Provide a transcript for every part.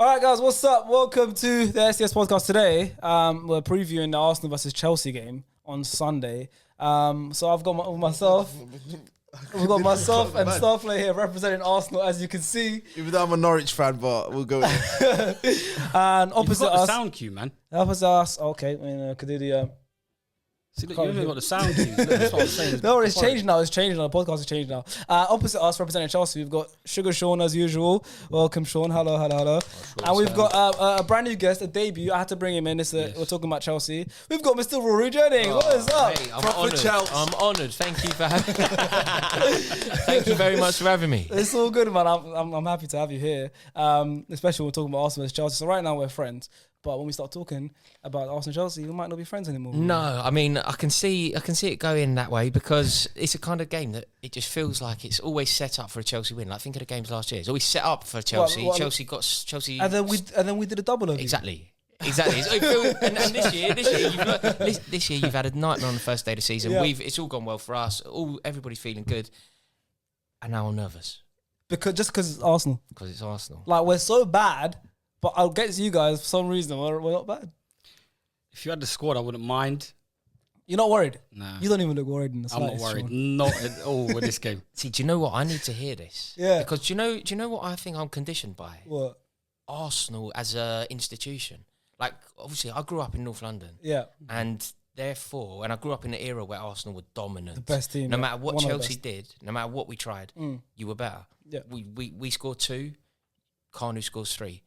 All right, guys, what's up? Welcome to the SDS podcast today. We're previewing the Arsenal versus Chelsea game on Sunday. So I've got myself and Starplayer here representing Arsenal, as you can see. Even though I'm a Norwich fan, but we'll go. And opposite You've got us, the sound cue, man. opposite us. Okay, I mean, could do the. See, look, you haven't got the sound cue. That's what I'm saying. No, it's changed now. It's changed now. The podcast has changed now. Opposite us, representing Chelsea, we've got Sugar Shaun as usual. Welcome, Shaun. Hello. And we've got a brand new guest, a debut. I had to bring him in. We're talking about Chelsea. We've got Mr. Rory Jennings. What is up? Hey, I'm honoured. Thank you for having Thank you very much for having me. It's all good, man. I'm happy to have you here. Especially when we're talking about Arsenal versus Chelsea. So right now we're friends. But when we start talking about Arsenal and Chelsea, we might not be friends anymore. No, I mean I can see it going that way because it's a kind of game that it just feels like it's always set up for a Chelsea win. Like think of the games last year; it's always set up for Chelsea. Chelsea, and then we did a double over. Exactly. So it feels, and this year you've had a nightmare on the first day of the season. Yeah. It's all gone well for us. Everybody's feeling good, and now I'm nervous Because it's Arsenal. because it's Arsenal. Like we're so bad, but I'll get to you guys for some reason. We're not bad. If you had the squad, I wouldn't mind. You're not worried? Nah. You don't even look worried in the I'm not slightest, worried. Shaun. Not at all with this game. See, do you know what? I need to hear this. Yeah. Because do you know what I think I'm conditioned by? What? Arsenal as a institution. Like, obviously, I grew up in North London. Yeah. And therefore, and I grew up in the era where Arsenal were dominant. The best team. No matter what One of the Chelsea best. did, no matter what we tried, you were better. Yeah. We scored 2. Kanu scores 3.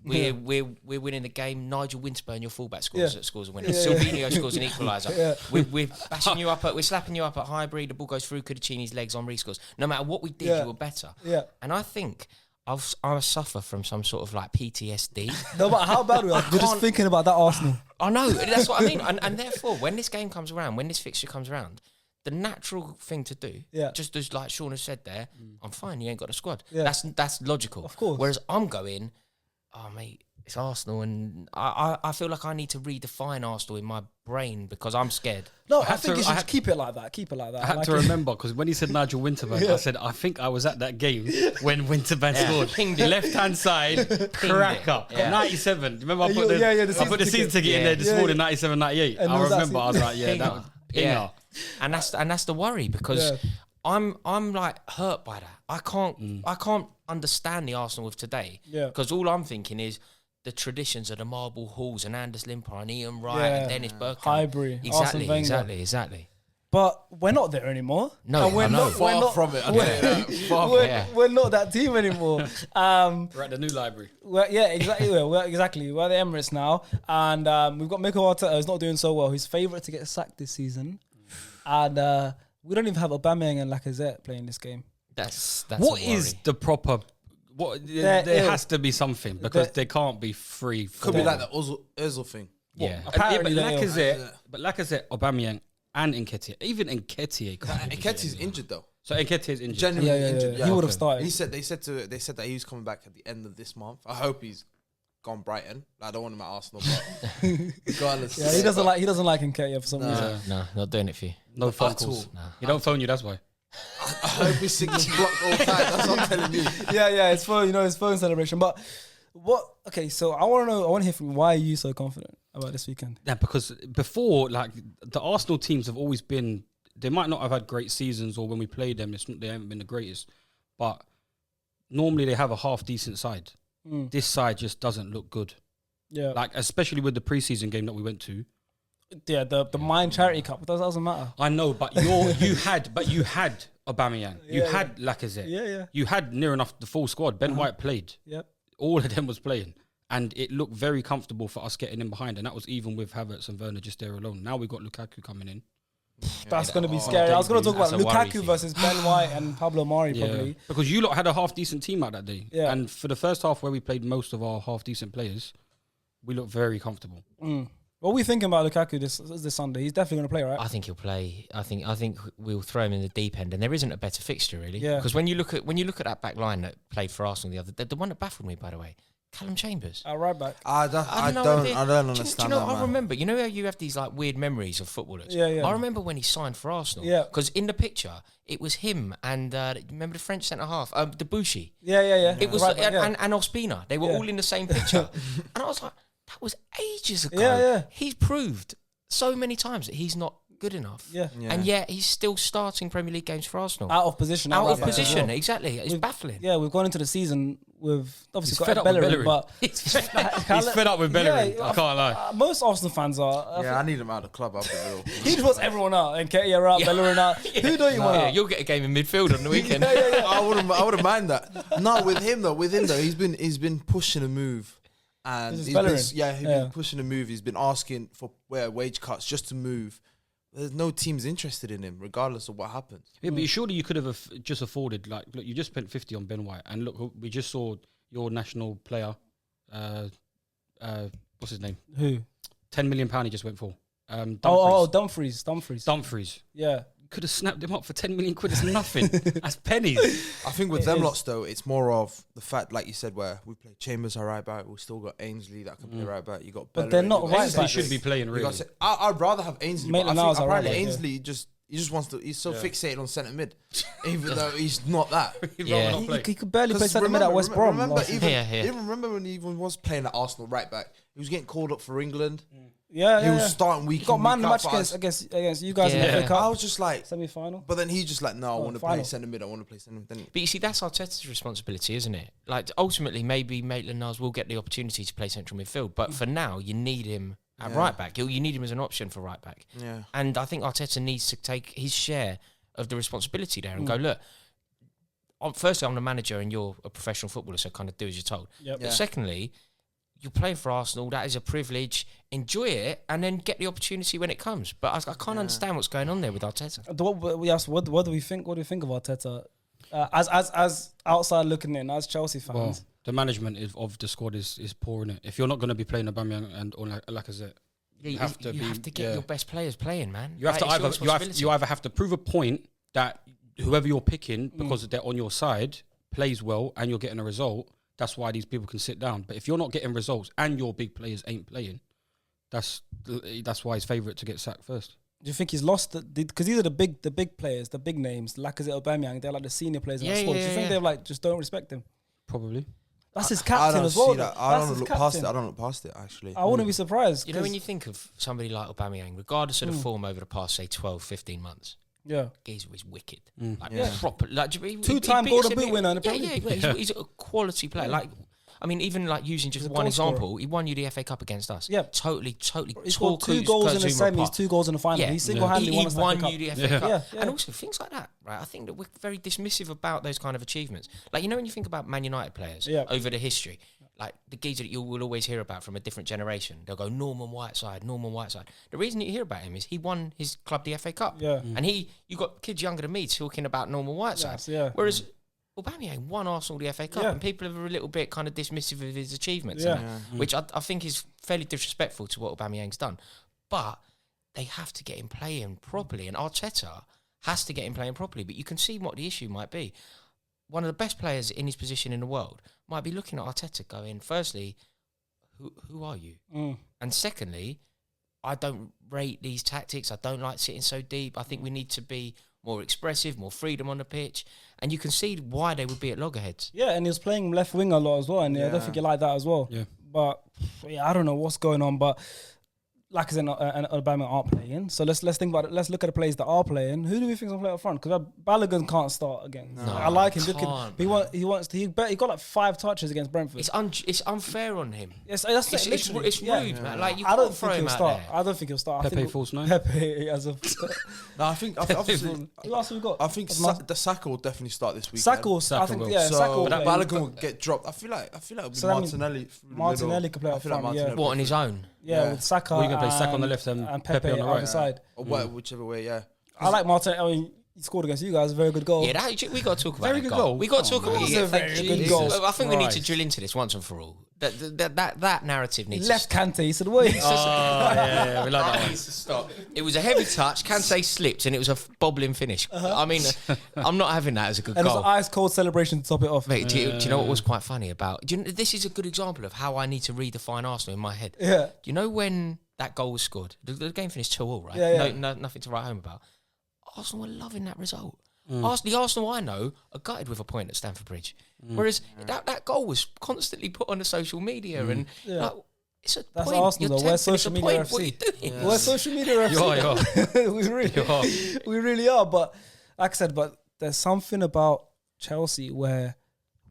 We're winning the game. Nigel Winterburn, your fullback, scores a winner. Yeah. Silvino scores an equaliser. Yeah. We're bashing you up. We're slapping you up at Highbury. The ball goes through Cudicini's legs. Henry scores. No matter what we did, Yeah. you were better. Yeah. And I think I suffer from some sort of like PTSD. No matter how bad we are, we're just thinking about that Arsenal. I know, that's what I mean. And therefore, when this game comes around, when this fixture comes around, the natural thing to do, just as like Shaun has said there, I'm fine, you ain't got a squad. Yeah. That's logical. Of course. Whereas I'm going, oh mate, it's Arsenal, and I feel like I need to redefine Arsenal in my brain because I'm scared. No, I think you should keep it like that. I had to remember because when he said Nigel Winterburn, I said, I think I was at that game when Winterburn scored. Pinged it. Left-hand side, cracker. Yeah. 97. Remember I put the I put the season ticket in there this morning, 97, 98. And I was that remember, I was like, yeah, that was pinger. Yeah. And that's the worry because I'm like hurt by that. I can't understand the Arsenal of today. Yeah. Because all I'm thinking is the traditions of the Marble Halls and Anders Limpar and Ian Wright and Dennis Bergkamp. Highbury, Arsene Wenger. Exactly. But we're not there anymore. No, and we're I know. not Far from it. We're not that team anymore. We're at the new library. Exactly. We're at the Emirates now, and we've got Mikel Arteta who's not doing so well. He's favourite to get sacked this season, and we don't even have Aubameyang and Lacazette playing this game. That's What a worry. is the proper... There has to be something because they can't be free. Could be like the Ozil thing. Yeah. Apparently but they're Lacazette, Aubameyang, and Nketiah. Even Nketiah can't. Nketiah's injured though. So Nketiah is injured. Genuinely injured. He would have started. They said that he was coming back at the end of this month. I hope he's gone Brighton. I don't want him at Arsenal, but regardless. Yeah, he doesn't like Nketiah for some reason. No, not doing it for you. No phone At calls. all. No. He don't phone you, that's why. I hope his signal's blocked all the time. That's what I'm telling you. Yeah, his phone celebration. But what? Okay, so I want to hear from you. Why are you so confident about this weekend? Yeah, because before, like, the Arsenal teams have always been... They might not have had great seasons, or when we played them, they haven't been the greatest. But normally they have a half-decent side. This side just doesn't look good. Yeah. Like, especially with the preseason game that we went to. Yeah, the Mine Charity Cup. That doesn't matter. I know, but you had Aubameyang. You had Lacazette. Yeah. You had near enough the full squad. Ben White played. Yep. All of them was playing. And it looked very comfortable for us getting in behind. And that was even with Havertz and Werner just there alone. Now we've got Lukaku coming in. That's going to be scary. I was going to talk about That's a worry Lukaku thing. versus Ben White and Pablo Mari probably. Because you lot had a half-decent team out that day. Yeah. And for the first half where we played most of our half-decent players, we looked very comfortable. What are we thinking about Lukaku this Sunday? He's definitely going to play, right? I think he'll play. I think we'll throw him in the deep end, and there isn't a better fixture really. Yeah. Because when you look at that back line that played for Arsenal the one that baffled me, by the way, Callum Chambers. Right back. I don't understand Do you know, that, I man. remember, you know how you have these like weird memories of footballers? Yeah, yeah. I remember when he signed for Arsenal. Yeah. Because in the picture, it was him and, remember the French centre-half? Debuchy. Yeah. It was, right back, and Ospina. They were Yeah. all in the same picture. And I was like, that was ages ago. Yeah. He's proved so many times that he's not good enough. Yeah. And yet he's still starting Premier League games for Arsenal. Out of position. Out right of back as position, well. exactly. It's baffling. Yeah, we've gone into the season with obviously He's got fed up with Bellerin, Bellerin. but He's He's fed up with Bellerin. I can't lie. most Arsenal fans are. Yeah, I need him out of the club. I'll be real. He just wants everyone out. And Nketiah out, Bellerin out. Who don't you want Yeah, out? you'll get a game in midfield on the weekend. I wouldn't mind that. No, with him though, he's been pushing a move, and This is he's Bellerin. been pushing a move. He's been asking for wage cuts just to move. There's no teams interested in him, regardless of what happens. Yeah, but surely you could have just afforded, like, look, you just spent 50 on Ben White, and look, we just saw your national player, what's his name? Who? £10 million he just went for. Dumfries. Dumfries. Yeah. Could have snapped him up for 10 million quid. It's nothing. That's pennies. I think with It them is. lots though, it's more of the fact, like you said, where we play Chambers are right back. We've still got Ainsley that can play right back. You got, But they're not Bellerin, you got right Ainsley back. should be playing, You really. got I'd rather have Ainsley. But I Maitland-Niles think are right apparently back, Ainsley he just wants to. He's so fixated on centre mid, even though he's not that. Yeah. He could barely play centre mid at West Brom. Remember, last even, season. even remember when he even was playing at Arsenal right back, he was getting called up for England. Yeah, He was starting week He got in, man week the out match for us. against you guys in Yeah. the FA I Cup was just like, semi-final. but then he just like, no, I want to play final. centre mid. I want to play centre mid. Then But you see, that's Arteta's responsibility, isn't it? Like, ultimately, maybe Maitland-Niles will get the opportunity to play central midfield, but for now, you need him at right back. You need him as an option for right back. yeah, And I think Arteta needs to take his share of the responsibility there and go, look, firstly, I'm the manager and you're a professional footballer, so kind of do as you're told. Yep. But secondly, you're playing for Arsenal. That is a privilege. Enjoy it, and then get the opportunity when it comes. But I can't understand what's going on there with Arteta. What do we think? What do we think of Arteta? As outside looking in, as Chelsea fans. Well, the management of the squad is poor, innit? If you're not going to be playing Aubameyang and or Lacazette, You have to get your best players playing, man. you have Like, to it's your you either have to prove a point that whoever you're picking, because they're on your side, plays well and you're getting a result. That's why these people can sit down. But if you're not getting results and your big players ain't playing, that's why he's favourite to get sacked first. Do you think he's lost? Because these are the big players, the big names. Lacazette, Aubameyang, they're like the senior players in the squad. Do you think they like just don't respect him? Probably. That's his I captain don't as well. see that. though. I That's don't his look past it. captain. I don't look past it actually. I wouldn't be surprised. You know, when 'cause- you think of somebody like Aubameyang, regardless of the form over the past, say, 12, 15 months, yeah. Geezer is wicked. Like, Yeah. proper. Like, he Two-time beats Golden him Boot in- winner in the Yeah, Premier yeah, League. he's a quality player. Like, I mean, even like using just He's a one goal scorer. example, he won you the FA Cup against us. Yeah. Totally He tore scored 2 goals in the Zuma semis, apart. 2 goals in the final. Yeah, He single-handedly he won won the FA you Cup. the FA Cup. Yeah, yeah. And also things like that, right? I think that we're very dismissive about those kind of achievements. Like, you know, when you think about Man United players over the history, like the geezer that you will always hear about from a different generation, they'll go Norman Whiteside. The reason you hear about him is he won his club the FA Cup. Yeah. And you got kids younger than me talking about Norman Whiteside. Yes, yeah. Whereas Aubameyang won Arsenal the FA Cup, Yeah. and people are a little bit kind of dismissive of his achievements, Yeah. and that, which I think is fairly disrespectful to what Aubameyang's done. But they have to get him playing properly, and Arteta has to get him playing properly. But you can see what the issue might be. One of the best players in his position in the world might be looking at Arteta going, firstly, who are you? And secondly, I don't rate these tactics. I don't like sitting so deep. I think we need to be more expressive, more freedom on the pitch. And you can see why they would be at loggerheads. Yeah, and he was playing left wing a lot as well, and I don't think he liked that as well. Yeah. But I don't know what's going on. But Lacazette and Aubameyang aren't playing, so let's think about it. Let's look at the players that are playing. Who do we think is going to play up front? Because Balogun can't start again. No, I like him. can't, He got like 5 touches against Brentford. It's unfair on him. It's rude, man. Like, you I don't can't throw think him he'll out start. there. I don't think he'll start. I Pepe think false 9. Pepe as a. No, I think obviously. Who else have we got? I think the Saka will definitely start this week. Saka. I Saka think will. yeah. So Saka will that play. Balogun will get dropped. I feel like it'll be So that means Martinelli. through the Martinelli middle. could play I up feel like front, yeah. Martinelli. What, on his own? Yeah, Yeah. with Saka. Well, you're gonna play Saka on the left and and Pepe Pepe on the either right. side. Or whichever way, yeah. I like Martinelli. I mean, he scored against you guys. A very good goal. Yeah, we got to talk about Very that good goal. We got to talk That about was it. a very good goal. I think we need to Christ. drill into this once and for all. That narrative needs to Left Kante. He said, "Wait." yeah, we like that one. needs to stop. It was a heavy touch. Kante slipped, and it was a bobbling finish. I mean, I'm not having that as a good And it was goal. an ice cold celebration to top it off. Mate, do you know what was quite funny about? This is a good example of how I need to redefine Arsenal in my head. Yeah. Do you know when that goal was scored? The game finished 2-2, right? Yeah, yeah. No, nothing to write home about. Arsenal were loving that result. The Arsenal I know are gutted with a point at Stamford Bridge. Whereas that goal was constantly put on the social media and like, it's a That's point. Arsenal, You're though. We're 10th, it's a social media point. FC. What are you doing? We're social media FC. We really are. But like I said, there's something about Chelsea where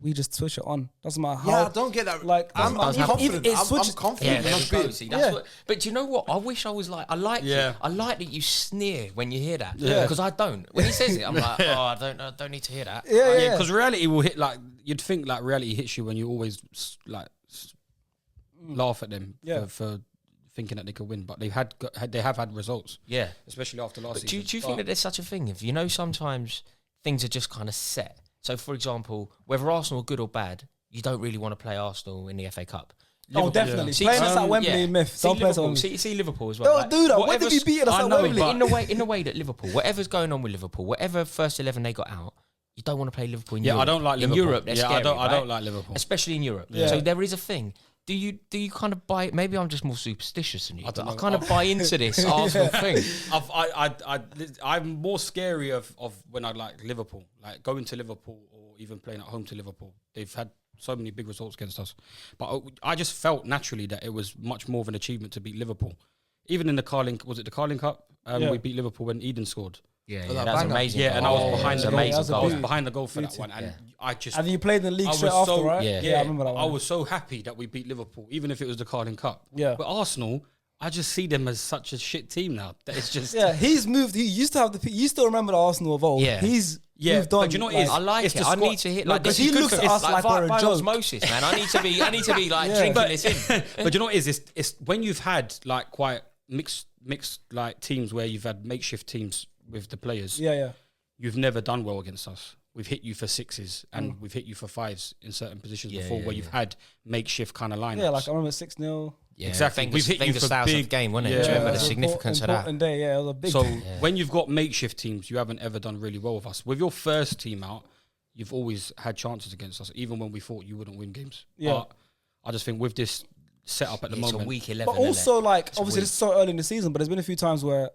we just switch it on. Doesn't matter how. Yeah, I don't get that. Like, I'm doesn't matter. confident. It I'm switches- confident. Yeah, there That's we go. good. See, that's what. But do you know what? I wish I was like. I like Yeah. it. I like that you sneer when you hear that. Yeah. Because I don't. When he says it, I'm like, oh, I don't need to hear that. Yeah, because reality will hit like you'd think like reality hits you when you always laugh at them for thinking that they could win, but they have had results, Yeah. especially after last But season. do you think that there's such a thing? If you know, sometimes things are just kind of set. So, for example, whether Arsenal are good or bad, you don't really want to play Arsenal in the FA Cup. Oh, definitely. See, Playing us at Wembley, yeah. myth. See Don't play us at Liverpool, Wembley. see Liverpool as well. Don't do that. When did whatever's- we beat us I at know, Wembley? but- in the way that Liverpool, whatever's going on with Liverpool, whatever first 11 they got out, you don't want to play Liverpool in Europe. I don't like in Liverpool. Europe. They're Yeah, scary, I don't right? like Liverpool. Especially in Europe. Yeah. So there is a thing. Do you kind of buy? Maybe I'm just more superstitious than you. I don't but I know. kind of buy into this Arsenal thing. I'm more scary of when I like Liverpool, like going to Liverpool or even playing at home to Liverpool. They've had so many big results against us, but I just felt naturally that it was much more of an achievement to beat Liverpool. Even in the Carling, was it the Carling Cup? Yeah. We beat Liverpool when Eden scored. Yeah, that that's banger. amazing. Yeah, and I was behind It's the goal. amazing That's a I was beauty. behind the goal for that Beauty. one, and Yeah. I just. And you played in the league I straight was after, so- right? Yeah. I remember that one. I was so happy that we beat Liverpool, even if it was the Carling Cup. Yeah. But Arsenal, I just see them as such a shit team now. That it's just. Yeah, he's moved. He used to have you still remember the Arsenal of old. Yeah. He's Yeah, moved on. but you know what it is? I like It's it. the I squad- need to hit No, like this. because he is good looks for- at us it's like we're a by joke. osmosis, man. I need to be like Yeah. drinking this in. But you know what it is? It's when you've had like quite mixed like teams where you've had makeshift teams with the players. Yeah. You've never done well against us. We've hit you for sixes and we've hit you for fives in certain positions Yeah, before yeah, where you've had makeshift kind of lineups. Yeah, like I remember 6-0. Yeah, Exactly. Wenger's, We've hit you Wenger's for styles big- of game, wasn't it? Yeah. Do you remember the It was significance of that? important day, yeah. It was a big. So when you've got makeshift teams, you haven't ever done really well with us. With your first team out, you've always had chances against us, even when we thought you wouldn't win games. Yeah. But I just think with this setup at the It's a moment, week 11. But also, like, It's obviously, weak. this is so early in the season, but there's been a few times where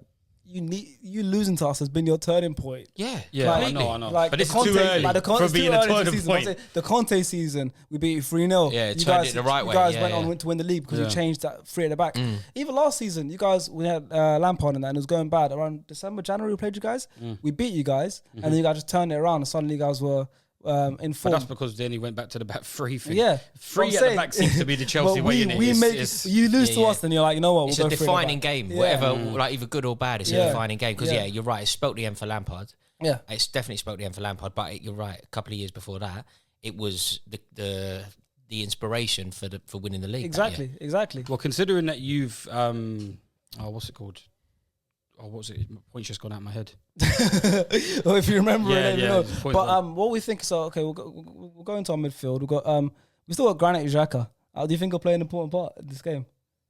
you losing to us has been your turning point. yeah, yeah, Like- I know. Like but the this is Conte, too early like for it's too being a early into the turning season. I'm point. saying the Conte season, we beat you 3-0. Yeah, you turned guys, it the right you way. guys Yeah, went yeah. on to win the league because you Yeah. changed that three at the back. Even last season, you guys, we had Lampard in that and it was going bad. Around December, January, we played you guys. We beat you guys and then you guys just turned it around and suddenly you guys were in But form. that's because then he went back to the back three thing. Yeah. Three What I'm at saying. the back seems to be the Chelsea But way in it. we make you lose Yeah, to yeah. us, then you're like, you know what? It's we'll a go three at the defining back. game, Yeah. whatever, like either good or bad. It's Yeah. a defining game because Yeah. you're right. It spelt the end for Lampard. Yeah. It's definitely spelt the end for Lampard. But you're right. A couple of years before that, it was the inspiration for winning the league. that year. Exactly. Well, considering that you've what's it called? Oh, what was it? My point's just gone out of my head. Well, if you remember Yeah, it, let me yeah, know. the point But was- what we think, so okay, we'll go into our midfield. We've got we still got Granit Xhaka. Do you think he'll play an important part in this game?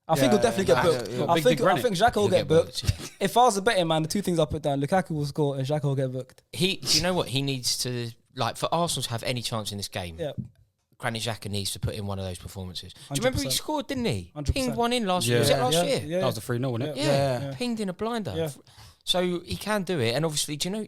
I think he'll definitely get booked. yeah. I Big think Granit. Xhaka will He'll get booked. yeah. If I was a betting man, the two things I put down: Lukaku will score and Xhaka will get booked. Do you know what he needs to like for Arsenal to have any chance in this game? Yeah, Granit Xhaka needs to put in one of those performances. Do you remember he 100%. scored, didn't he? 100%. Pinged one in last Yeah. year. Was it last yeah, year? Yeah, That was the 3-0, wasn't it? Yeah. Pinged in a blinder. Yeah. So he can do it. And obviously, do you know,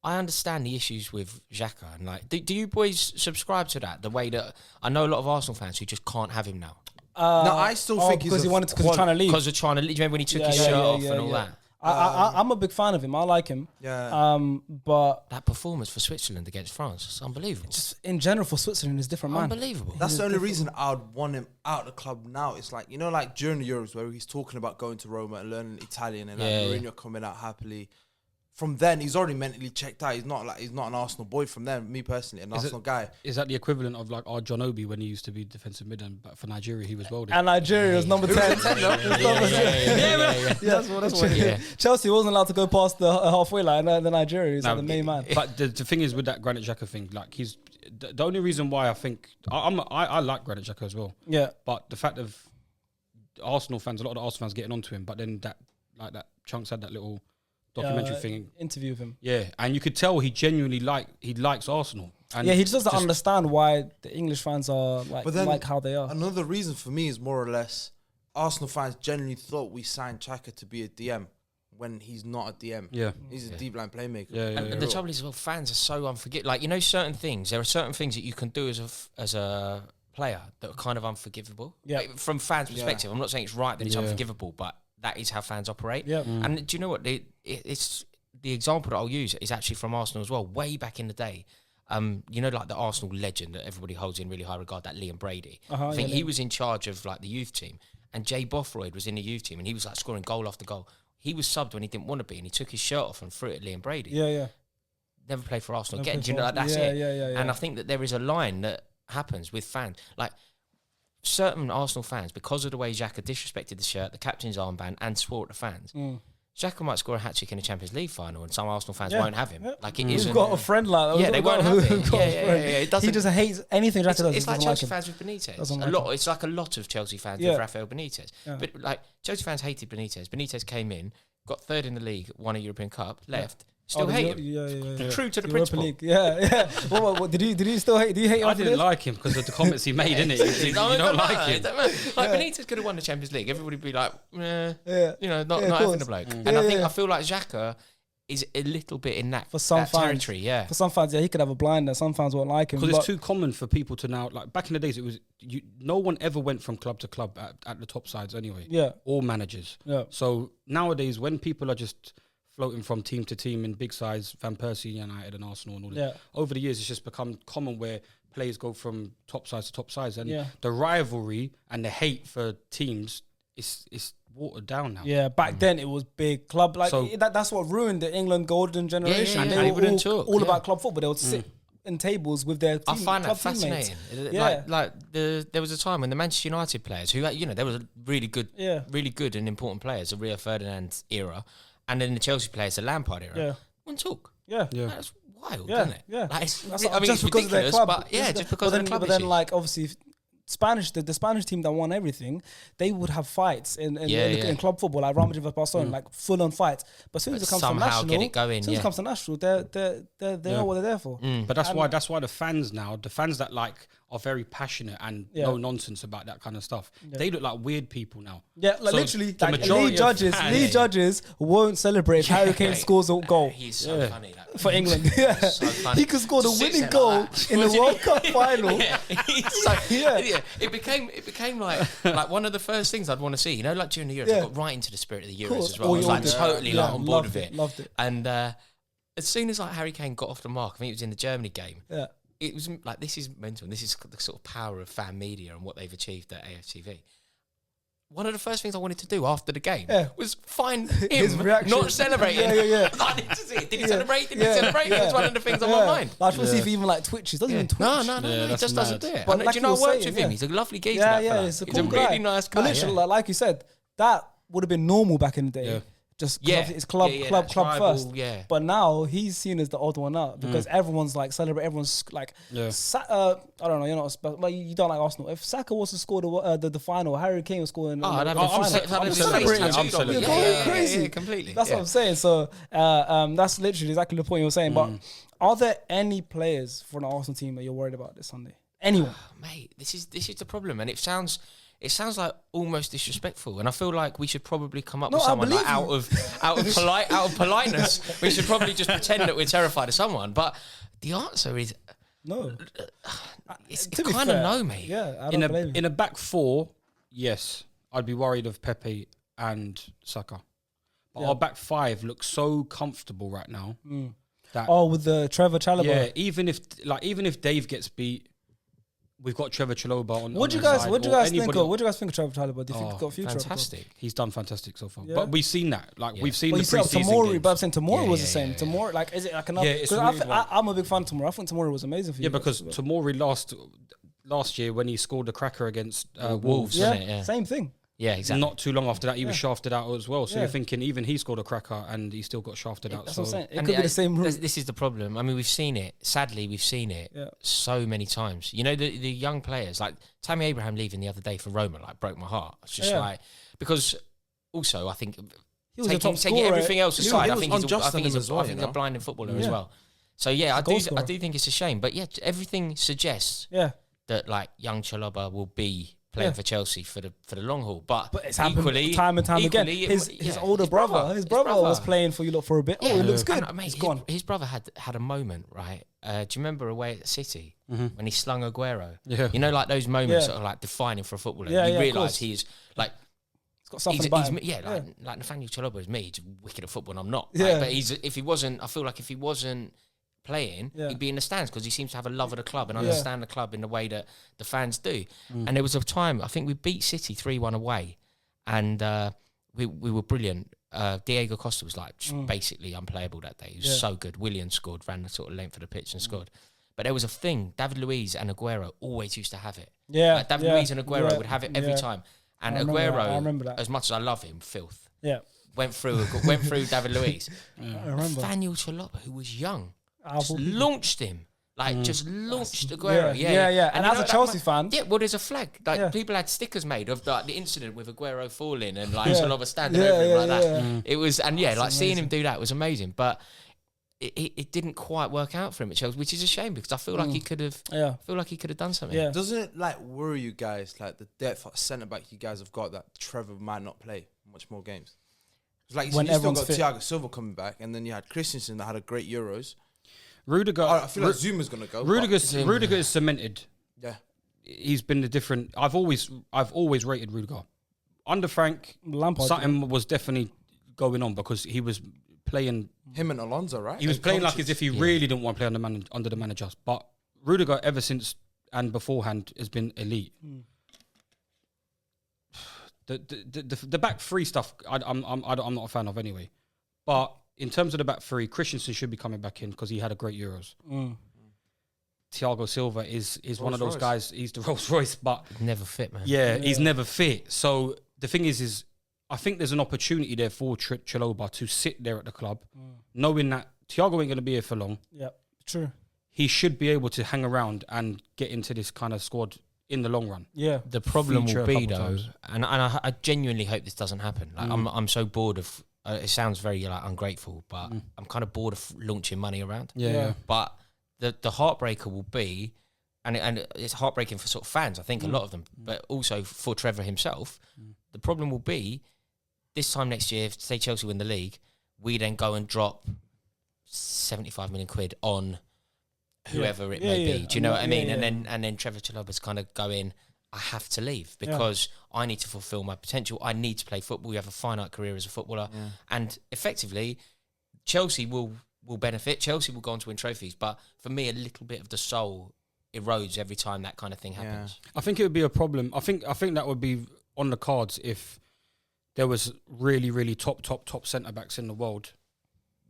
I understand the issues with Xhaka. And like, do you boys subscribe to that? The way that I know a lot of Arsenal fans who just can't have him now. No, I still think he's because a he wanted to, because he's trying to leave. Because they're trying to leave. Do you remember when he took Yeah, his yeah, shirt yeah, off yeah, and all yeah. that? I'm a big fan of him. I like him. Yeah. But That performance for Switzerland against France, it's unbelievable. just in general for Switzerland, is different, man. Unbelievable. That's the only reason I'd want him out of the club now. It's like, you know, like during the Euros where he's talking about going to Roma and learning Italian and like Yeah, yeah. Mourinho coming out happily. from then he's already mentally checked out. He's not an Arsenal boy from then. Me personally, an Arsenal guy. Is that the equivalent of like our John Obi when he used to be defensive mid, but for Nigeria he was welding? And Nigeria was number 10. That's what. Chelsea wasn't allowed to go past the halfway line. The Nigeria is like the main man. But the thing is with that Granit Xhaka thing, like he's the only reason why I think I like Granit Xhaka as well. Yeah. But the fact of Arsenal fans, a lot of the Arsenal fans getting onto him, but then that Chunks had that little documentary thing, interview with him. Yeah, and you could tell he genuinely likes Arsenal. And he just doesn't understand why the English fans are like how they are. Another reason for me is more or less Arsenal fans genuinely thought we signed Xhaka to be a DM when he's not a DM. Yeah, he's a deep line playmaker. And the trouble is, fans are so unforgiving. Like, you know, certain things. There are certain things that you can do as a player that are kind of unforgivable. Yeah, like, from fans' perspective, I'm not saying it's right that it's unforgivable, but that is how fans operate. Yeah. And do you know what? It's the example that I'll use is actually from Arsenal as well. Way back in the day, you know, like the Arsenal legend that everybody holds in really high regard, that Liam Brady. I think he was in charge of like the youth team, and Jay Bothroyd was in the youth team, and he was like scoring goal after goal. He was subbed when he didn't want to be, and he took his shirt off and threw it at Liam Brady. Yeah. Never played for Arsenal again. Do you know, like, that's it. Yeah. And I think that there is a line that happens with fans, like certain Arsenal fans, because of the way Xhaka disrespected the shirt, the captain's armband, and swore at the fans. Xhaka might score a hat-trick in a Champions League final, and some Arsenal fans won't have him. Like, it isn't. We've got a friend like that. Yeah, they won't have him. It doesn't. He just hates anything Xhaka does. It's like Chelsea fans with Benitez. It's like a lot of Chelsea fans with Rafael Benitez. But like Chelsea fans hated Benitez. Benitez came in, got third in the league, won a European Cup, left. Still hate him. Yeah. True to the Europa principle. League. Yeah. What, did you still hate? Do you hate him? I didn't like him because of the comments he made, innit? You don't like him. Like, Benitez could have won the Champions League. Everybody would be like, you know, not having the bloke. And I feel like Xhaka is a little bit in that, for some that fans, territory. Yeah. For some fans, he could have a blinder. Some fans won't like him because it's too common for people to now. Like back in the days, it was no one ever went from club to club at the top sides anyway. Yeah. All managers. Yeah. So nowadays, when people are just floating from team to team in big sides, Van Persie, United and Arsenal and all that. Over the years, it's just become common where players go from top sides to top sides. And the rivalry and the hate for teams is watered down now. Yeah, back then it was big club. Like so, that's what ruined the England golden generation. They were all about club football. They would sit in tables with their team, I find that teammates. Fascinating. There was a time when the Manchester United players, who, you know, there was really good and important players, the Rio Ferdinand era, and then the Chelsea players, the Lampard era. One talk. That's wild, isn't it? Yeah. Like, just because of their club. But just because of the club. But then, like, obviously, the Spanish team that won everything, they would have fights in club football, like Real Madrid versus Barcelona, like full on fights. But as soon as it comes to national, get it going, as soon as it comes to national, they know what they're there for. But that's why the fans that like are very passionate and no nonsense about that kind of stuff. They look like weird people now. Yeah, like, so literally, the majority Lee Judges won't celebrate if Harry Kane scores a goal. He's so funny for England. So funny. He could score the winning goal in the World Cup final. It became like one of the first things I'd want to see. You know, like during the Euros, I got right into the spirit of the Euros as well. I was like totally on board with it. Loved it. And as soon as like Harry Kane got off the mark, I think it was in the Germany game. Yeah. It was like, this is mental. And this is the sort of power of fan media and what they've achieved at AFTV. One of the first things I wanted to do after the game was find him not celebrating. I need to see it. Did he celebrate? Did he celebrate? It was one of the things on my mind. I just want to see if he even like twitches. Doesn't even twitch. No. He just doesn't do it. But do you know, I worked with him. He's a lovely geezer. He's a cool guy. Really nice guy. But literally, like you said, that would have been normal back in the day. Just it's club first. But now he's seen as the odd one out because everyone's like celebrate. Everyone's like, I don't know. You're not, but you don't like Arsenal. If Saka was to score the final, Harry Kane was scoring the final. I'm celebrating. You're going crazy. Completely. That's what I'm saying. So that's literally exactly the point you were saying. But are there any players for an Arsenal team that you're worried about this Sunday? Anyone? Mate, this is the problem, and it sounds like almost disrespectful, and I feel like we should probably come up with someone like out of politeness. We should probably just pretend that we're terrified of someone. But the answer is no. It's kind of no, mate. Yeah, I don't blame you. In a back four, yes, I'd be worried of Pepe and Saka. But our back five looks so comfortable right now. That with the Trevor Chalobah. Yeah, even if Dave gets beat, we've got Trevor Chalobah on. What do you on guys? the What do you side, guys or think anybody- of? What do you guys think of Trevor Chalobah? Do you think he's got a future? Fantastic. He's done fantastic so far. Yeah. But we've seen that. Like we've seen Well, the you see how preseason Tomori, games. but I'm saying Tomori Yeah, was yeah, the same. yeah, Tomori, like, is it like another? Yeah, it's a Because weird one. I'm a big fan of Tomori. I think Tomori was amazing for you. Yeah, because Tomori last year when he scored the cracker against Wolves. wasn't it? Yeah. Same thing. Yeah, exactly. Not too long after that, he was shafted out as well. So Yeah. you're thinking even he scored a cracker and he still got shafted out. That's So what I'm saying. It And could be the same route. This is the problem. I mean, we've seen it. Sadly, we've seen it so many times. You know, the young players, like Tammy Abraham leaving the other day for Roma, like broke my heart. It's just like, because also I think He was a top taking scorer. everything else He aside, I was think he's unjust on him as well, I think you a know? blinding footballer as Yeah. well. So yeah, goal I scorer. do think it's a shame. But yeah, everything suggests that like young Chalobah will be playing for Chelsea for the long haul. But But it's happened equally, time and time again. His older brother, his brother was playing for you lot for a bit. Oh, it looks good. And, mate, It's gone. his brother had a moment, right? Do you remember away at City when he slung Aguero? Yeah. You know, like those moments Yeah. that are like defining for a footballer. Yeah, you yeah, of realise course. he is like It's got something about him. like Nathaniel Chalobah is me. He's wicked at football, and I'm not. Yeah. Like, but if he wasn't, I feel like if he wasn't playing, he'd be in the stands because he seems to have a love of the club and understand the club in the way that the fans do. And there was a time, I think we beat City 3-1 away, and we were brilliant. Diego Costa was like basically unplayable that day. He was so good. Willian scored, ran the sort of length of the pitch and scored. But there was a thing, David Luiz and Aguero always used to have it. Yeah. Like David Luiz and Aguero would have it every time. And I remember that. I Aguero, remember that. as much as I love him, filth. Yeah. Went through David Luiz. I remember. Nathaniel Chalobah, who was young, Just launched him. Like, just launched Aguero. Yeah. And you as know a Chelsea fan, yeah, well, there's a flag. Like, people had stickers made of like the incident with Aguero falling and like Chalobah standing over him like that. It was, and like seeing him do that was amazing. But it didn't quite work out for him at Chelsea, which is a shame because I feel like he could have. Yeah. Feel like he could have done something. Yeah. Doesn't it like worry you guys, like the depth of centre back you guys have got, that Trevor might not play much more games? It's like When you still everyone's got fit. Thiago Silva coming back, and then you had Christensen that had a great Euros. Rudiger, I feel like Zuma's gonna go. Rudiger is cemented. Yeah. He's been the different. I've always rated Rudiger. Under Frank, Lampard. something was definitely going on because he was playing. Him and Alonso, right? He was And playing like Kovacic. as if he really didn't want to play under the manager. But Rudiger, ever since and beforehand, has been elite. The back three stuff, I'm not a fan of anyway. But in terms of the back three, Christensen should be coming back in because he had a great Euros. Thiago Silva is one of those Rolls-Royce. guys. He's the Rolls Royce, but Never fit, man. he's never fit. So the thing is I think there's an opportunity there for Chalobah to sit there at the club, knowing that Thiago ain't going to be here for long. Yeah, true. He should be able to hang around and get into this kind of squad in the long run. Yeah. The problem Feature will a be couple though, times. and I genuinely hope this doesn't happen. Like I'm so bored of. It sounds very like ungrateful, but I'm kind of bored of launching money around. Yeah. But the heartbreaker will be, and it's heartbreaking for sort of fans. I think a lot of them, but also for Trevor himself. The problem will be this time next year, if say Chelsea win the league, we then go and drop 75 million quid on whoever it may be. Do you know what I mean? And then Trevor Chalobah's kind of going, I have to leave because I need to fulfill my potential. I need to play football. We have a finite career as a footballer. And effectively, Chelsea will benefit. Chelsea will go on to win trophies. But for me, a little bit of the soul erodes every time that kind of thing happens. I think it would be a problem. I think that would be on the cards if there was really, really top centre backs in the world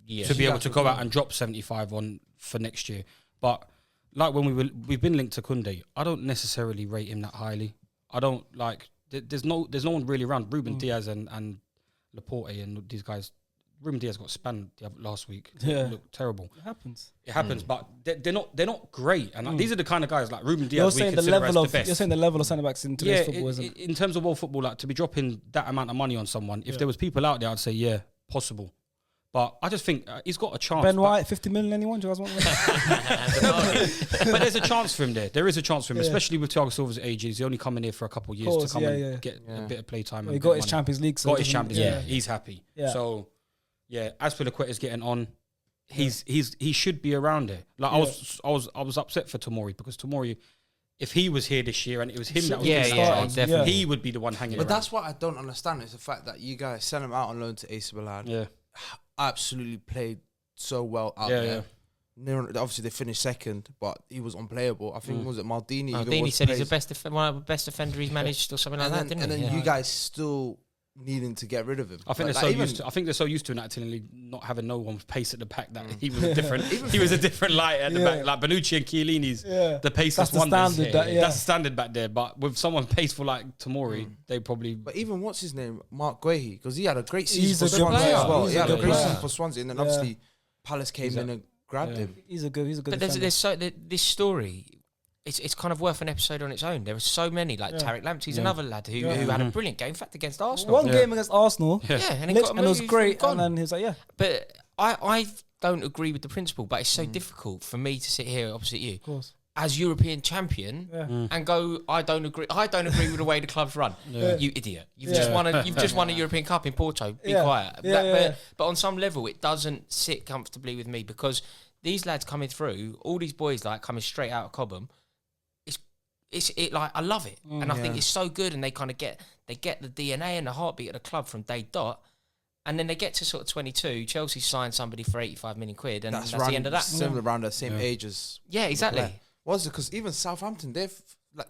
to be able to go out and drop 75 on for next year. But like when we've been linked to Koundé, I don't necessarily rate him that highly. I don't like. There's no one really around. Ruben Diaz and Laporte and these guys. Ruben Diaz got spanned last week. Yeah. It looked terrible. It happens. It happens, but they're not great. And like, these are the kind of guys like Ruben Diaz. You're we saying the consider level as of the best. you're saying the level of centre backs in today's football, isn't it? In terms of world football, like to be dropping that amount of money on someone, if there was people out there, I'd say possible. But I just think he's got a chance. Ben White, 50 million. Anyone? Do you guys want that? But there's a chance for him there. There is a chance for him, especially with Thiago Silva's age. He's only coming here for a couple of years to come and get a bit of play time. He got his Champions League. So got his Champions League. He's happy. Yeah. So as for Azpilicueta's getting on, he should be around there. Like I was upset for Tomori because Tomori, if he was here this year and it was him that was definitely. he would be the one hanging But around. that's what I don't understand is the fact that you guys sent him out on loan to AC Milan. Yeah. Absolutely played so well out Yeah, there. yeah. Obviously, they finished second, but he was unplayable. I think was it Maldini? Maldini said he's one of the best defender he's managed or something like that, didn't he? And then you guys still needing to get rid of him. I think they're so used to Natalie not having no one's pace at the back that he was a different. He was a different light at the back, like Bonucci and Chiellini's. The pace that's is the standard. That's the standard back there. But with someone paceful like Tomori, they probably. But even what's his name, Mark Guehi, because he had a great season He's for a good Swansea player. as well. He's He a had a good great player. season for Swansea, and then obviously Palace came in and grabbed him. He's a good. But defender. this story. It's kind of worth an episode on its own. There are so many, like Tariq Lamptey's another lad who had a brilliant game, in fact, against Arsenal. One game against Arsenal. And it was great. And then he was like, But I don't agree with the principle, but it's so difficult for me to sit here opposite you as European champion and go, I don't agree with the way the club's run. You idiot. You've just won a European Cup in Porto. Be quiet. But on some level it doesn't sit comfortably with me because these lads coming through, all these boys like coming straight out of Cobham, it's like I love it. And I think it's so good, and they kind of get the DNA and the heartbeat of the club from day dot. And then they get to sort of 22. Chelsea signed somebody for 85 million quid, and that's the end of that. Similar around the same age as exactly. Was it because even Southampton they've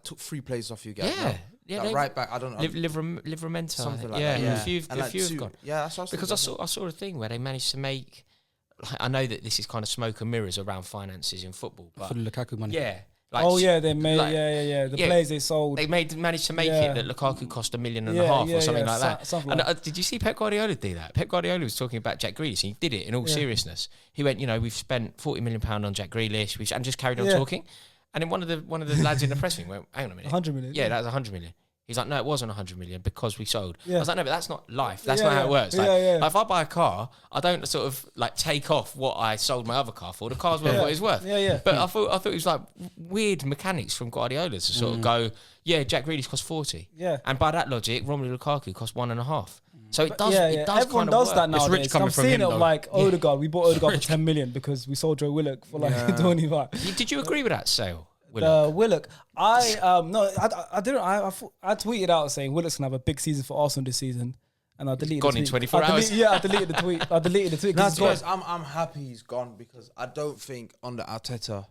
took 3 players off you guys? Right back. I don't know. Livramento, something like that. A few have gone. Yeah, that's what because I saw a thing where they managed to make. Like, I know that this is kind of smoke and mirrors around finances in football, but for the Lukaku money. Yeah. They made the players they sold. They managed to make it that Lukaku cost $1.5 million or something like that. Did you see Pep Guardiola do that? Pep Guardiola was talking about Jack Grealish, and he did it in all seriousness. He went, we've spent £40 million on Jack Grealish, and just carried on talking. And then one of the lads in the press wing went, hang on a minute, 100 million. Yeah, that was 100 million. He's like, no, it wasn't 100 million because we sold. I was like, no, but that's not life. That's not how it works. Like, if I buy a car, I don't sort of like take off what I sold my other car for. The car's worth what it's worth. But I thought it was like weird mechanics from Guardiola to sort of go, Jack Grealish cost 40. And by that logic, Romelu Lukaku cost 1.5. So it does. It does. Everyone kind of does work. that nowadays. It's rich coming I'm from seeing him, it though. like Odegaard. We bought Odegaard for 10 million because we sold Joe Willock for like 25. Did you agree with that sale? Willock. I didn't. I tweeted out saying Willock's gonna have a big season for Arsenal this season, and I deleted. Gone in 24 hours. I deleted the tweet. I deleted the tweet. I'm happy he's gone because I don't think under Arteta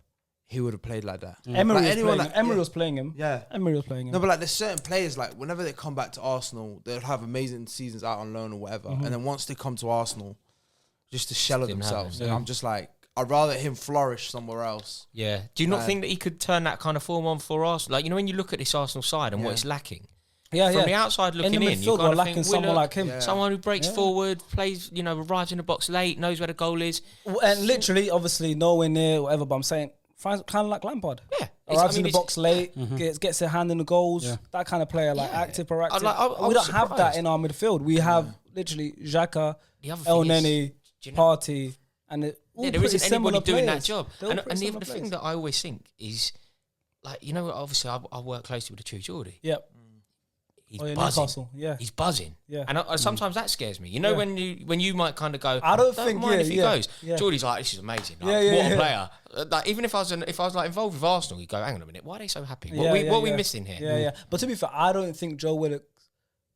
he would have played like that. Emery was playing him. Yeah, Emery was playing him. No, but like there's certain players like whenever they come back to Arsenal, they'll have amazing seasons out on loan or whatever, and then once they come to Arsenal, just to shell of themselves. And I'm just like, I'd rather him flourish somewhere else. Yeah. Do you not think that he could turn that kind of form on for Arsenal? Like, when you look at this Arsenal side and what it's lacking. From the outside looking in, you're kind of lacking someone like him. Someone who breaks forward, plays, arrives in the box late, knows where the goal is. And literally, obviously, nowhere near whatever, but I'm saying, kind of like Lampard. Yeah. Arrives in the box late, gets a hand in the goals. That kind of player, like active, proactive. We don't have that in our midfield. We have literally Xhaka, El Neni, Partey, and there isn't anybody doing that job. And the thing that I always think is, like, obviously I work closely with the True Geordie. Yep. He's buzzing. Newcastle, He's buzzing. Yeah. And sometimes that scares me. When you might kind of go, I don't mind if he goes. Geordie's like, this is amazing. Like, what a player. Like, even if I was like involved with Arsenal, you go, hang on a minute, why are they so happy? What are we missing here? Yeah. But to be fair, I don't think Joe Willock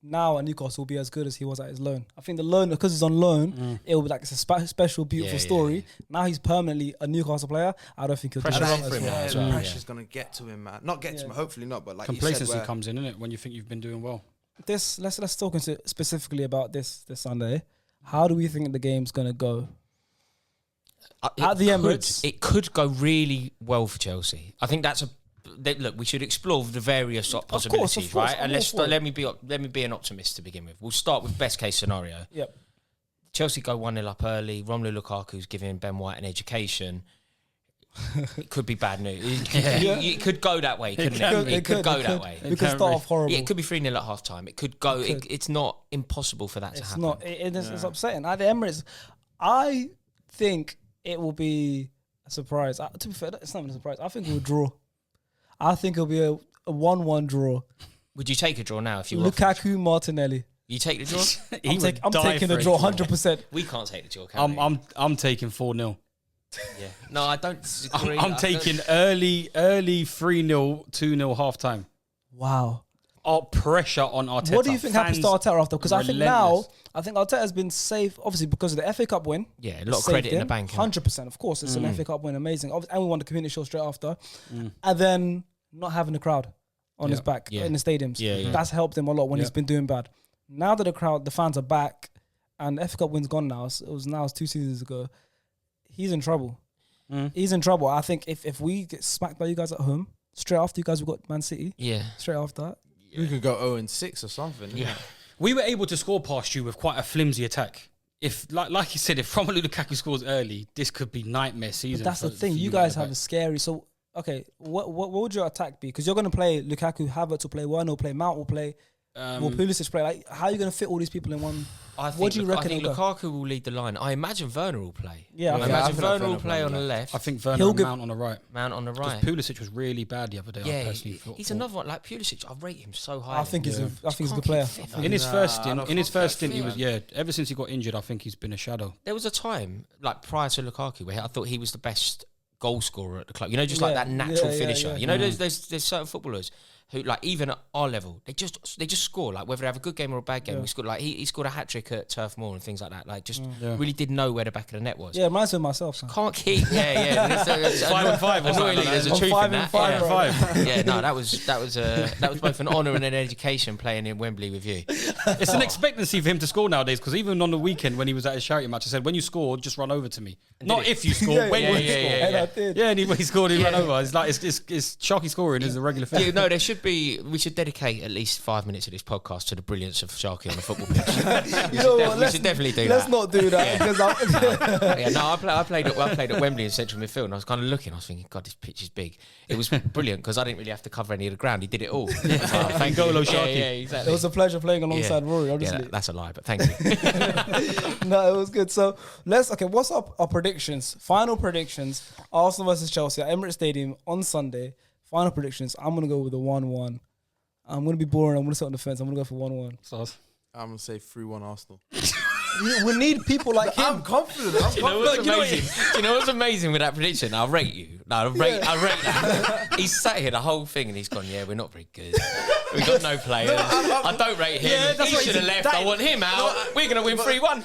now at Newcastle will be as good as he was at his loan. I think the loan, because he's on loan, it will be like it's a special, beautiful story. Now he's permanently a Newcastle player. I don't think he'll do that for him now as well. well. Pressure's gonna get to him, man. Not get to him, hopefully not. But like complacency comes in, innit? When you think you've been doing well. Let's talk specifically about this Sunday. How do we think the game's gonna go? At the Emirates, it could go really well for Chelsea. I think that's look, we should explore the various possibilities, of course, right? And let me be an optimist to begin with. We'll start with best case scenario. Yep. Chelsea go 1-0 up early. Romelu Lukaku's giving Ben White an education. It could be bad news. It could go that way, couldn't it? It could go that way. It could start off horrible. Yeah, it could be 3-0 at half time. It could go. It's not impossible for that to happen. It's upsetting. At the Emirates, I think it will be a surprise. To be fair, it's not even a surprise. I think it will draw. I think it'll be a 1-1 draw. Would you take a draw now if you were Lukaku, Martinelli? You take the draw? I'm taking the draw 100%. We can't take the draw, can we? I'm taking 4-0. Yeah. No, I don't disagree. I'm taking early 3-0, 2-0 half time. Wow. pressure on Arteta. What do you think happened to Arteta after? Because I think Arteta's been safe, obviously, because of the FA Cup win. Yeah, a lot of credit in the bank. 100%, of course. It's an FA Cup win, amazing. And we won the Community Shield straight after. And then not having the crowd on his back in the stadiums. That's helped him a lot when he's been doing bad. Now that the fans are back, and the FA Cup win's gone now, it was 2 seasons ago, he's in trouble. He's in trouble. I think if we get smacked by you guys at home, straight after you guys, we've got Man City. Yeah. Straight after that. We could go 0-6 or something. Yeah. We were able to score past you with quite a flimsy attack. If, like you said, if Romelu Lukaku scores early, this could be nightmare season. But that's the thing. You guys have a scary... So, okay, what would your attack be? Because you're going to play Lukaku, Havertz will play, Werner will play, Mount will play, will Pulisic play? Like, how are you going to fit all these people in one... What do you reckon? I think Lukaku will lead the line. I imagine Werner will play. Yeah, I imagine Werner will play on the left. I think Werner and Mount on the right. Mount on the right. Pulisic was really bad the other day. Yeah, he's another one. Like Pulisic, I rate him so high. I think he's a good player. In his first stint, he was ever since he got injured, I think he's been a shadow. There was a time, like prior to Lukaku, where I thought he was the best goal scorer at the club. You know, just like that natural finisher. You know, there's certain footballers who, like, even at our level, they just score. Like, whether they have a good game or a bad game, we scored. Like, he scored a hat trick at Turf Moor and things like that. Like, just really did know where the back of the net was. Yeah, reminds me of myself. So. Can't keep. Yeah. It's 5-5. Annoyingly, there's a truth in that. 5-5. Yeah, no, that was both an honour and an education playing in Wembley with you. It's an expectancy for him to score nowadays, because even on the weekend when he was at his charity match, I said, when you score, just run over to me. Not if you score, when you score. Yeah, and he scored, he ran over. It's like it's Sharky scoring is a regular thing. Yeah, no, we should dedicate at least 5 minutes of this podcast to the brilliance of Sharky on the football pitch. We should definitely do that. Let's not do that. I played at Wembley in central midfield, and I was kind of looking. I was thinking, God, this pitch is big. It was brilliant because I didn't really have to cover any of the ground. He did it all. Thank Golo Sharky. Yeah, exactly. It was a pleasure playing alongside Rory. Obviously, that's a lie, but thank you. No, it was good. So what's our predictions? Final predictions: Arsenal versus Chelsea at Emirates Stadium on Sunday. Final predictions. I'm gonna go with a 1-1. I'm going to be boring. I'm going to sit on the fence. I'm going to go for 1-1. I'm going to say 3-1 Arsenal. We need people like him. I'm confident. Do you know what's amazing with that prediction? I'll rate you. I rate that. He's sat here the whole thing and he's gone, we're not very good. We've got no players. I don't rate him. Yeah, he should have left. I want him out. We're going to win 3-1.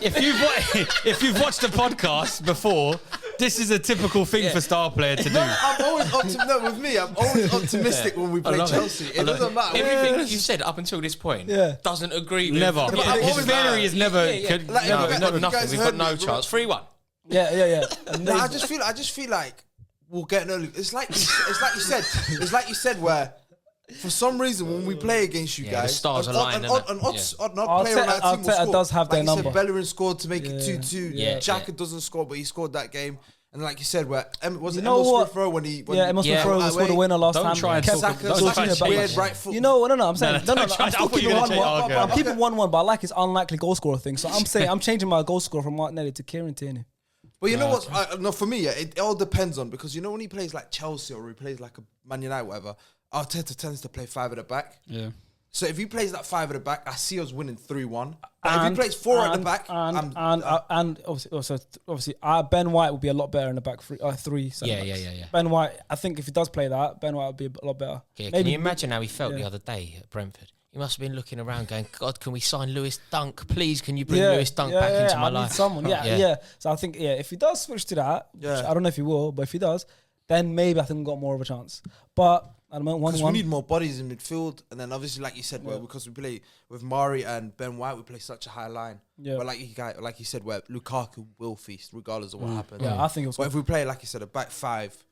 If you've watched the podcast before, this is a typical thing for Starplayer to do. I'm always optimistic when we play Chelsea. It doesn't matter. Everything that you've said up until this point doesn't agree with... Never. His theory is never... Never nothing. We've got no chance. 3-1. Yeah. No, I just feel like we'll get an early... It's like you said where... For some reason, when we play against you guys, the stars align. Not player on our team will score. Does have their number. Like you said, Bellerin scored to make it 2-2. Xhaka doesn't score, but he scored that game. And like you said, where was it Emil Smith-Rowe when Emil Smith-Rowe scored a winner last time. Don't try and talk weird right foot. No, I'm saying no. I'm still keeping 1-1. I'm keeping 1-1, but I like his unlikely goal scorer thing. So I'm saying I'm changing my goal scorer from Martinelli to Kieran Tierney. But you know what? No, for me, it all depends on, because you know when he plays like Chelsea or he plays like a Man United, whatever. Arteta tends to play 5 at the back. Yeah. So if he plays that 5 at the back, I see us winning 3-1. But if he plays 4 at the back, and obviously, Ben White would be a lot better in the back 3. Yeah. Ben White, I think if he does play that, Ben White would be a lot better. Yeah, can you imagine how he felt the other day at Brentford? He must have been looking around going, God, can we sign Lewis Dunk? Please, can you bring Lewis Dunk back into my life? Need someone. Yeah. So I think, if he does switch to that, which I don't know if he will, but if he does, then maybe I think we've got more of a chance. But at the moment, 1-1. Because we need more bodies in midfield. And then obviously, like you said, because we play with Mari and Ben White, we play such a high line. Yeah. But like you said, where Lukaku will feast regardless of what happens. Yeah, I think it was. But if we play, like you said, a back 5,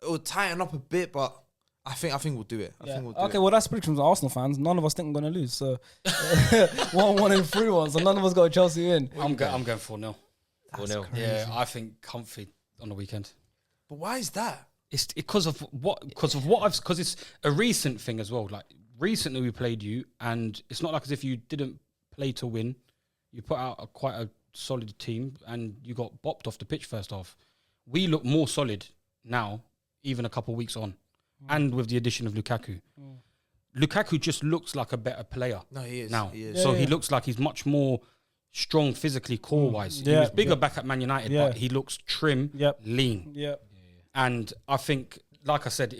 it will tighten up a bit, but I think we'll do it. Well, that's predictions of Arsenal fans. None of us think we're going to lose. So 1-1 and 3-1. So none of us got Chelsea in. I'm going 4-0. 4-0. Yeah, I think comfy on the weekend. But why is that? It's because it's a recent thing as well. Like recently we played you, and it's not like as if you didn't play to win. You put out quite a solid team, and you got bopped off the pitch first half. We look more solid now, even a couple of weeks on, and with the addition of Lukaku. Lukaku just looks like a better player. No, he is now. He is. So he looks like he's much more strong physically, core wise. He was bigger back at Man United, but he looks trim, lean. Yeah. And I think, like I said,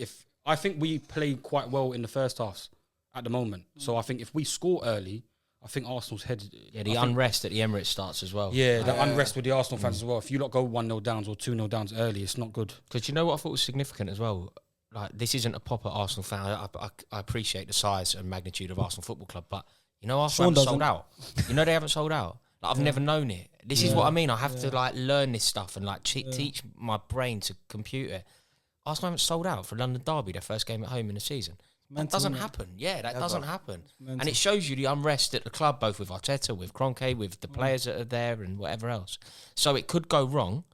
I think we played quite well in the first halves, at the moment. So I think if we score early, I think Arsenal's head. Yeah, the unrest at the Emirates starts as well. Yeah, the unrest with the Arsenal fans as well. If you lot go 1-0 downs or 2-0 downs early, it's not good. Because you know what I thought was significant as well? Like, this isn't a pop at Arsenal fan. I appreciate the size and magnitude of Arsenal Football Club, but you know Arsenal haven't sold out. You know they haven't sold out. Like, I've never known it. This is what I mean. I have to like learn this stuff and like teach my brain to compute it. Arsenal haven't sold out for London Derby, their first game at home in the season. That doesn't happen. Yeah, that doesn't happen. And it shows you the unrest at the club, both with Arteta, with Kroenke, with the players that are there and whatever else. So it could go wrong,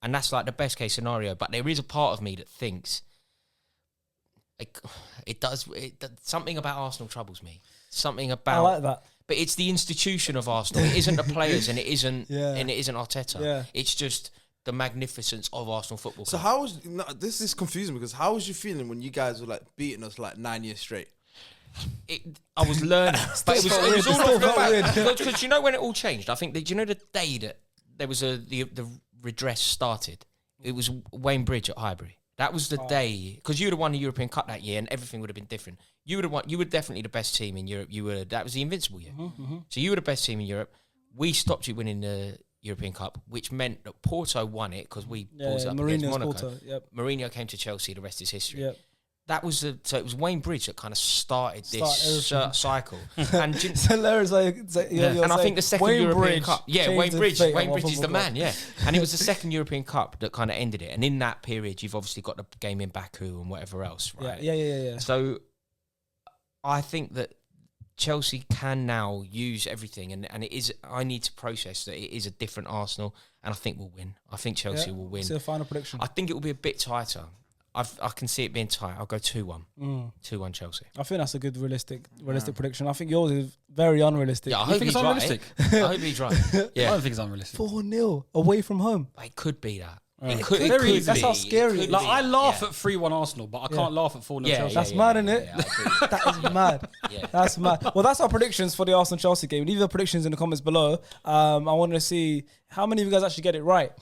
and that's like the best case scenario. But there is a part of me that thinks something about Arsenal troubles me. Something about... I like that. But it's the institution of Arsenal. It isn't the players, and it isn't Arteta. Yeah. It's just the magnificence of Arsenal Football Club. So how was this is confusing because how was you feeling when you guys were like beating us like 9 years straight? I was learning, but it was all weird. because you know when it all changed. I think that you know the day that there was the redress started. It was Wayne Bridge at Highbury. That was the day because you would have won the European Cup that year, and everything would have been different. You would have won. You were definitely the best team in Europe. That was the invincible year. So you were the best team in Europe. We stopped you winning the European Cup, which meant that Porto won it because we brought it up against Monaco. Porto, Mourinho came to Chelsea. The rest is history. That was so it was Wayne Bridge that kind of started this cycle. And it's hilarious. And I think the second Wayne European Bridge Cup, Wayne Bridge is the man, And it was the second European Cup that kind of ended it. And in that period, you've obviously got the game in Baku and whatever else, right? Yeah. So I think that Chelsea can now use everything, and it is. I need to process that it is a different Arsenal, and I think we'll win. I think Chelsea will win. So the final prediction. I think it will be a bit tighter. I can see it being tight. I'll go 2-1. 2-1 Chelsea. I think that's a good realistic prediction. I think yours is very unrealistic. Yeah, I hope he's unrealistic. I hope he's right. Yeah. I don't think it's unrealistic. 4-0 away from home. It could be that. It could be. That's how scary it is. Like, I laugh at 3-1 Arsenal, but I can't laugh at 4-0 Chelsea. That's mad, isn't it? That is mad. That's mad. Well, that's our predictions for the Arsenal-Chelsea game. Leave the predictions in the comments below. I want to see how many of you guys actually get it right.